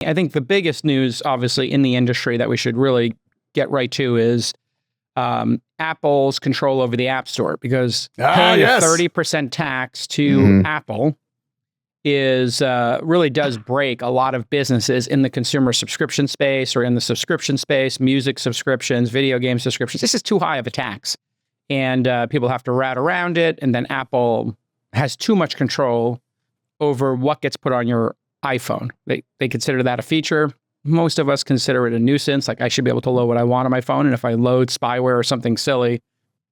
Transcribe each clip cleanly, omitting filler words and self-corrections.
I think the biggest news, obviously, in the industry that we should really get right to is Apple's control over the App Store, because paying a 30% tax to Apple is really does break a lot of businesses in the consumer subscription space or in the subscription space, music subscriptions, video game subscriptions. This is too high of a tax, and people have to rat around it. And then Apple has too much control over what gets put on your iPhone. They consider that a feature. Most of us consider it a nuisance. Like, I should be able to load what I want on my phone. And if I load spyware or something silly,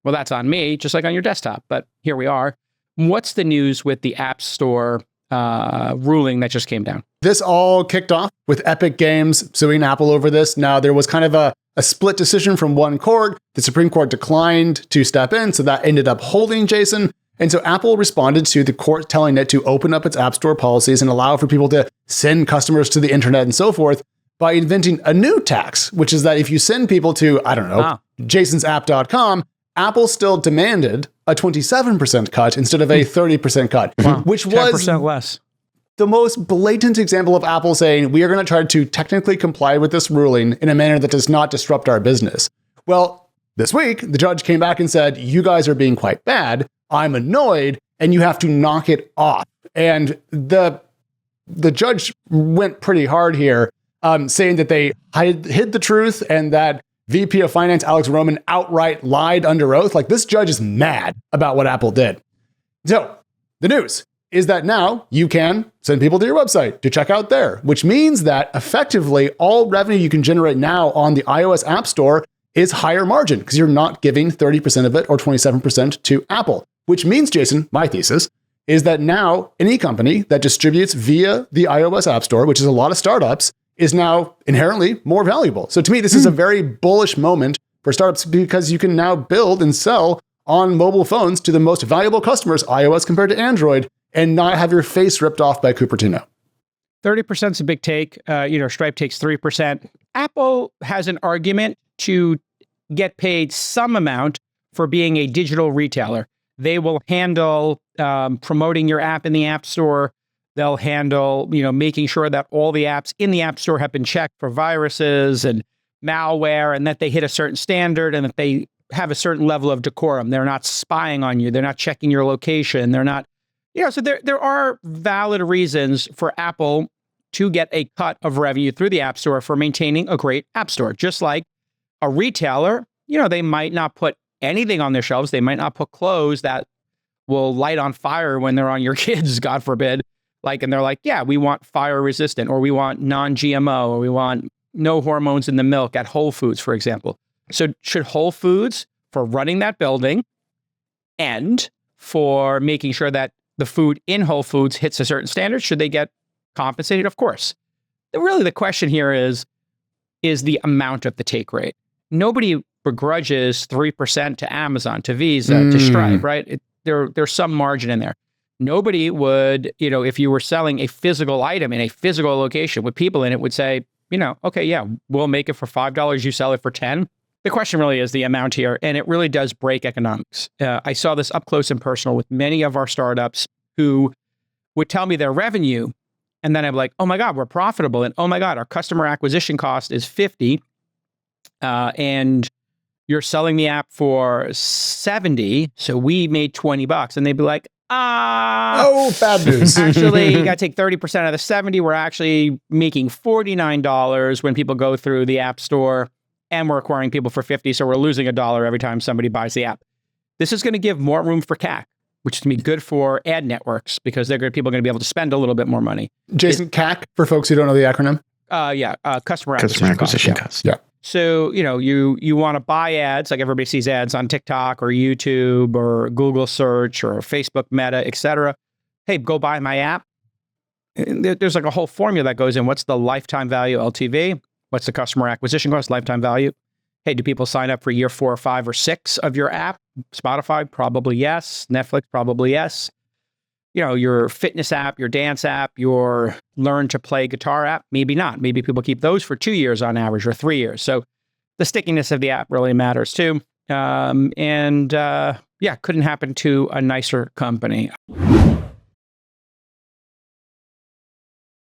well, that's on me, just like on your desktop. But here we are. What's the news with the App Store ruling that just came down? This all kicked off with Epic Games suing Apple over this. Now, there was kind of a split decision from one court. The Supreme Court declined to step in, so that ended up holding, Jason. And so Apple responded to the court telling it to open up its App Store policies and allow for people to send customers to the internet and so forth by inventing a new tax, which is that if you send people to, I don't know, jasonsapp.com, Apple still demanded a 27% cut instead of a 30% cut, which was 10% less. The most blatant example of Apple saying, we are going to try to technically comply with this ruling in a manner that does not disrupt our business. Well, this week, the judge came back and said, you guys are being quite bad. I'm annoyed, and you have to knock it off. And the judge went pretty hard here, saying that they hid the truth and that VP of Finance Alex Roman outright lied under oath. Like, this judge is mad about what Apple did. So the news is that now you can send people to your website to check out there, which means that effectively all revenue you can generate now on the iOS App Store is higher margin because you're not giving 30% of it or 27% to Apple, which means, Jason, my thesis is that now any company that distributes via the iOS App Store, which is a lot of startups, is now inherently more valuable. So to me, this is a very bullish moment for startups because you can now build and sell on mobile phones to the most valuable customers, iOS compared to Android, and not have your face ripped off by Cupertino. 30% is a big take. Stripe takes 3%. Apple has an argument to get paid some amount for being a digital retailer. They will handle promoting your app in the App Store. They'll handle, making sure that all the apps in the App Store have been checked for viruses and malware, and that they hit a certain standard and that they have a certain level of decorum. They're not spying on you. They're not checking your location. They're not, so there are valid reasons for Apple to get a cut of revenue through the App Store for maintaining a great App Store. Just like a retailer, they might not put anything on their shelves. They might not put clothes that will light on fire when they're on your kids, God forbid. And they're like, yeah, we want fire resistant, or we want non-GMO, or we want no hormones in the milk at Whole Foods, for example. So should Whole Foods, for running that building and for making sure that the food in Whole Foods hits a certain standard, should they get compensated? Of course. Really, the question here is the amount of the take rate. Nobody begrudges 3% to Amazon, to Visa, to Stripe, right? There's some margin in there. Nobody would, if you were selling a physical item in a physical location with people in it, would say, okay, yeah, we'll make it for $5, you sell it for 10. The question really is the amount here, and it really does break economics. I saw this up close and personal with many of our startups who would tell me their revenue, and then I'm like, oh my God, we're profitable, and oh my God, our customer acquisition cost is 50, and you're selling the app for 70, so we made $20, and they'd be like, bad news. Actually, you got to take 30% of the 70. We're actually making $49 when people go through the App Store, and we're acquiring people for 50. So we're losing $1 every time somebody buys the app. This is going to give more room for CAC, which is going to be good for ad networks because people are going to be able to spend a little bit more money. Jason, CAC, for folks who don't know the acronym? Customer acquisition cost. Yeah. So, you want to buy ads, like everybody sees ads on TikTok or YouTube or Google search or Facebook Meta, etc. Hey, go buy my app. And there's like a whole formula that goes in. What's the lifetime value LTV? What's the customer acquisition cost, lifetime value? Hey, do people sign up for year 4 or 5 or 6 of your app? Spotify, probably yes. Netflix, probably yes. Your fitness app, your dance app, your learn to play guitar app, maybe not. Maybe people keep those for 2 years on average or 3 years. So the stickiness of the app really matters too. Couldn't happen to a nicer company.